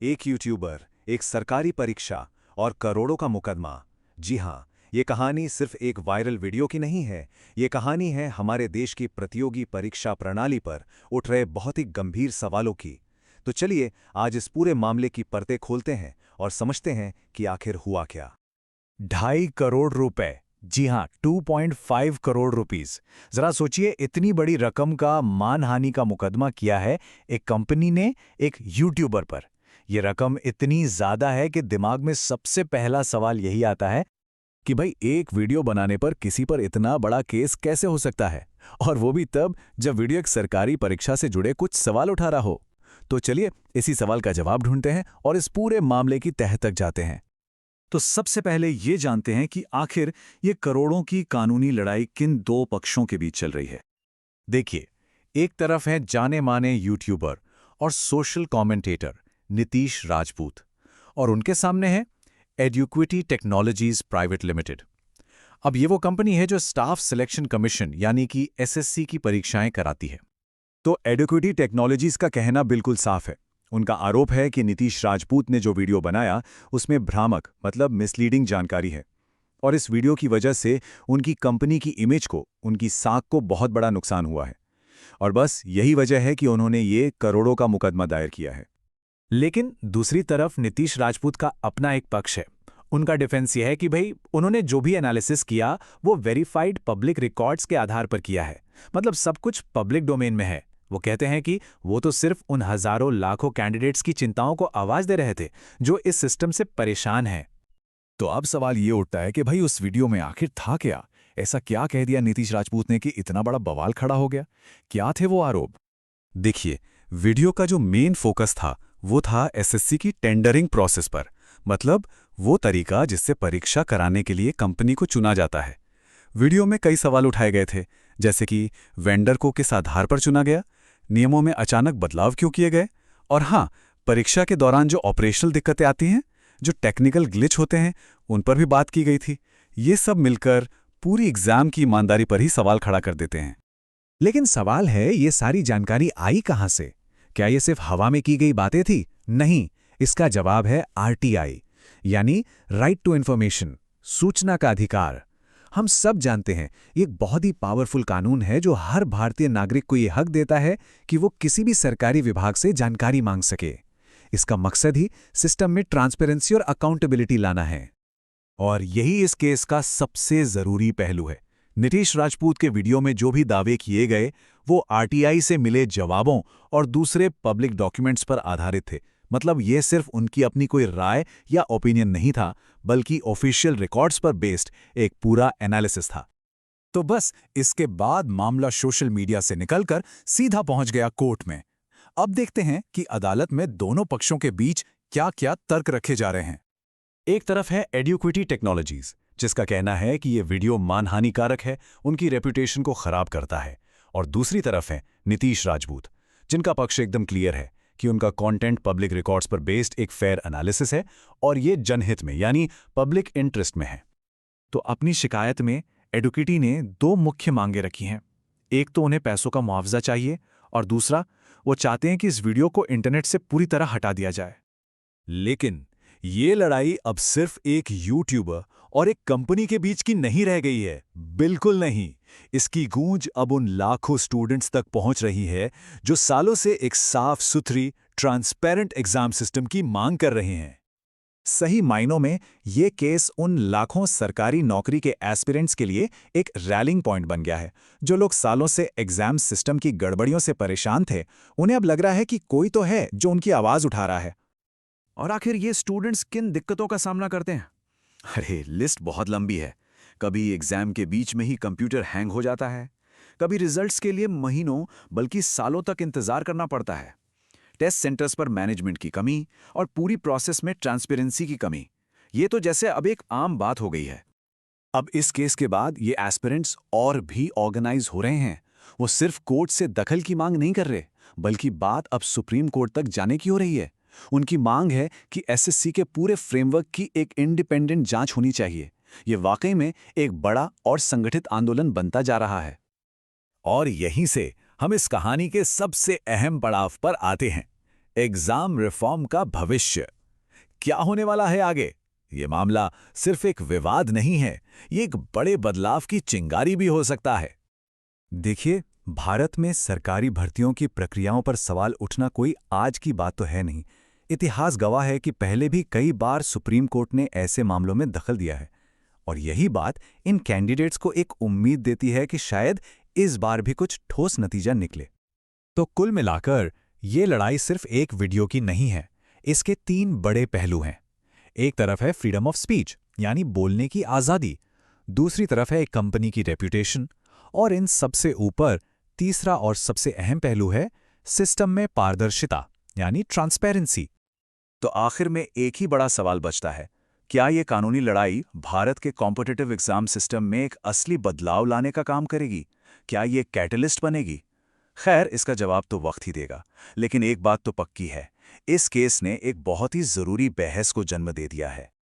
एक यूट्यूबर, एक सरकारी परीक्षा और करोड़ों का मुकदमा। जी हाँ, ये कहानी सिर्फ एक वायरल वीडियो की नहीं है। ये कहानी है हमारे देश की प्रतियोगी परीक्षा प्रणाली पर उठ रहे बहुत ही गंभीर सवालों की। तो चलिए आज इस पूरे मामले की परतें खोलते हैं और समझते हैं कि आखिर हुआ क्या। 2.5 करोड़ रुपए। जी हाँ, 2.5 करोड़ रुपीस। जरा सोचिए, इतनी बड़ी रकम का मानहानि का मुकदमा किया है एक कंपनी ने एक यूट्यूबर पर। ये रकम इतनी ज्यादा है कि दिमाग में सबसे पहला सवाल यही आता है कि भाई, एक वीडियो बनाने पर किसी पर इतना बड़ा केस कैसे हो सकता है, और वो भी तब जब वीडियो एक सरकारी परीक्षा से जुड़े कुछ सवाल उठा रहा हो। तो चलिए इसी सवाल का जवाब ढूंढते हैं और इस पूरे मामले की तह तक जाते हैं। तो सबसे पहले ये जानते हैं कि आखिर ये करोड़ों की कानूनी लड़ाई किन दो पक्षों के बीच चल रही है। देखिए, एक तरफ है जाने माने यूट्यूबर और सोशल कमेंटेटर नीतीश राजपूत, और उनके सामने है एडुक्विटी टेक्नोलॉजीज प्राइवेट लिमिटेड। अब ये वो कंपनी है जो स्टाफ सिलेक्शन कमीशन यानी कि एसएससी की परीक्षाएं कराती है। तो एडुक्विटी टेक्नोलॉजीज का कहना बिल्कुल साफ है। उनका आरोप है कि नीतीश राजपूत ने जो वीडियो बनाया उसमें भ्रामक मतलब मिसलीडिंग जानकारी है, और इस वीडियो की वजह से उनकी कंपनी की इमेज को, उनकी साख को बहुत बड़ा नुकसान हुआ है। और बस यही वजह है कि उन्होंने ये करोड़ों का मुकदमा दायर किया है। लेकिन दूसरी तरफ नीतीश राजपूत का अपना एक पक्ष है। उनका डिफेंस यह है कि भाई, उन्होंने जो भी एनालिसिस किया वो वेरीफाइड पब्लिक रिकॉर्ड्स के आधार पर किया है, मतलब सब कुछ पब्लिक डोमेन में है। वो कहते हैं कि वो तो सिर्फ उन हजारों लाखों कैंडिडेट्स की चिंताओं को आवाज दे रहे थे जो इस सिस्टम से परेशान हैं। तो अब सवाल ये उठता है कि भाई, उस वीडियो में आखिर था क्या? ऐसा क्या कह दिया नीतीश राजपूत ने कि इतना बड़ा बवाल खड़ा हो गया? क्या थे वो आरोप? देखिए, वीडियो का जो मेन फोकस था वो था एसएससी की टेंडरिंग प्रोसेस पर, मतलब वो तरीका जिससे परीक्षा कराने के लिए कंपनी को चुना जाता है। वीडियो में कई सवाल उठाए गए थे, जैसे कि वेंडर को किस आधार पर चुना गया, नियमों में अचानक बदलाव क्यों किए गए, और हाँ, परीक्षा के दौरान जो ऑपरेशनल दिक्कतें आती हैं, जो टेक्निकल ग्लिच होते हैं, उन पर भी बात की गई थी। ये सब मिलकर पूरी एग्जाम की ईमानदारी पर ही सवाल खड़ा कर देते हैं। लेकिन सवाल है, ये सारी जानकारी आई कहां से? क्या ये सिर्फ हवा में की गई बातें थी? नहीं, इसका जवाब है आरटीआई, यानी राइट टू इन्फॉर्मेशन, सूचना का अधिकार। हम सब जानते हैं, ये एक बहुत ही पावरफुल कानून है जो हर भारतीय नागरिक को ये हक देता है कि वो किसी भी सरकारी विभाग से जानकारी मांग सके। इसका मकसद ही सिस्टम में ट्रांसपेरेंसी और अकाउंटेबिलिटी लाना है। और यही इस केस का सबसे जरूरी पहलू है। नीतीश राजपूत के वीडियो में जो भी दावे किए गए वो आरटीआई से मिले जवाबों और दूसरे पब्लिक डॉक्यूमेंट्स पर आधारित थे। मतलब ये सिर्फ उनकी अपनी कोई राय या ओपिनियन नहीं था, बल्कि ऑफिशियल रिकॉर्ड्स पर बेस्ड एक पूरा एनालिसिस था। तो बस इसके बाद मामला सोशल मीडिया से निकलकर सीधा पहुंच गया कोर्ट में। अब देखते हैं कि अदालत में दोनों पक्षों के बीच क्या-क्या तर्क रखे जा रहे हैं। एक तरफ है एडुक्विटी टेक्नोलॉजीज, जिसका कहना है कि ये वीडियो मानहानिकारक है, उनकी रेपुटेशन को खराब करता है। और दूसरी तरफ है नीतीश राजपूत, जिनका पक्ष एकदम क्लियर है कि उनका कंटेंट पब्लिक रिकॉर्ड्स पर बेस्ड एक फेयर एनालिसिस है और ये जनहित में यानी पब्लिक इंटरेस्ट में है। तो अपनी शिकायत में एडुक्विटी ने दो मुख्य मांगे रखी हैं। एक तो उन्हें पैसों का मुआवजा चाहिए, और दूसरा वो चाहते हैं कि इस वीडियो को इंटरनेट से पूरी तरह हटा दिया जाए। लेकिन ये लड़ाई अब सिर्फ एक यूट्यूबर और एक कंपनी के बीच की नहीं रह गई है। बिल्कुल नहीं। इसकी गूंज अब उन लाखों स्टूडेंट्स तक पहुंच रही है जो सालों से एक साफ सुथरी ट्रांसपेरेंट एग्जाम सिस्टम की मांग कर रहे हैं। सही मायनों में ये केस उन लाखों सरकारी नौकरी के एस्पिरेंट्स के लिए एक रैलिंग पॉइंट बन गया है। जो लोग सालों से एग्जाम सिस्टम की गड़बड़ियों से परेशान थे, उन्हें अब लग रहा है कि कोई तो है जो उनकी आवाज उठा रहा है। और आखिर ये स्टूडेंट्स किन दिक्कतों का सामना करते हैं? अरे, लिस्ट बहुत लंबी है। कभी एग्जाम के बीच में ही कंप्यूटर हैंग हो जाता है, कभी रिजल्ट्स के लिए महीनों बल्कि सालों तक इंतजार करना पड़ता है, टेस्ट सेंटर्स पर मैनेजमेंट की कमी और पूरी प्रोसेस में ट्रांसपेरेंसी की कमी। ये तो जैसे अब एक आम बात हो गई है। अब इस केस के बाद ये एस्पिरेंट्स और भी ऑर्गेनाइज हो रहे हैं। वो सिर्फ कोर्ट से दखल की मांग नहीं कर रहे, बल्कि बात अब सुप्रीम कोर्ट तक जाने की हो रही है। उनकी मांग है कि एसएससी के पूरे फ्रेमवर्क की एक इंडिपेंडेंट जांच होनी चाहिए। ये वाकई में एक बड़ा और संगठित आंदोलन बनता जा रहा है। और यहीं से हम इस कहानी के सबसे अहम पड़ाव पर आते हैं। एग्जाम रिफॉर्म का भविष्य। क्या होने वाला है आगे? ये मामला सिर्फ एक विवाद नहीं है, ये एक बड़े बदलाव की चिंगारी भी हो सकता है। देखिए, भारत में सरकारी भर्तियों की प्रक्रियाओं पर सवाल उठना कोई आज की बात तो है नहीं। इतिहास गवाह है कि पहले भी कई बार सुप्रीम कोर्ट ने ऐसे मामलों में दखल दिया है। और यही बात इन कैंडिडेट्स को एक उम्मीद देती है कि शायद इस बार भी कुछ ठोस नतीजा निकले। तो कुल मिलाकर ये लड़ाई सिर्फ एक वीडियो की नहीं है। इसके 3 बड़े पहलू हैं। एक तरफ है फ्रीडम ऑफ स्पीच, यानी बोलने की आज़ादी। दूसरी तरफ है एक कंपनी की रेप्यूटेशन। और इन सबसे ऊपर तीसरा और सबसे अहम पहलू है सिस्टम में पारदर्शिता, यानी ट्रांसपेरेंसी। तो आखिर में एक ही बड़ा सवाल बचता है, क्या ये कानूनी लड़ाई भारत के कॉम्पिटिटिव एग्जाम सिस्टम में एक असली बदलाव लाने का काम करेगी? क्या ये कैटलिस्ट बनेगी? खैर, इसका जवाब तो वक्त ही देगा। लेकिन एक बात तो पक्की है, इस केस ने एक बहुत ही जरूरी बहस को जन्म दे दिया है।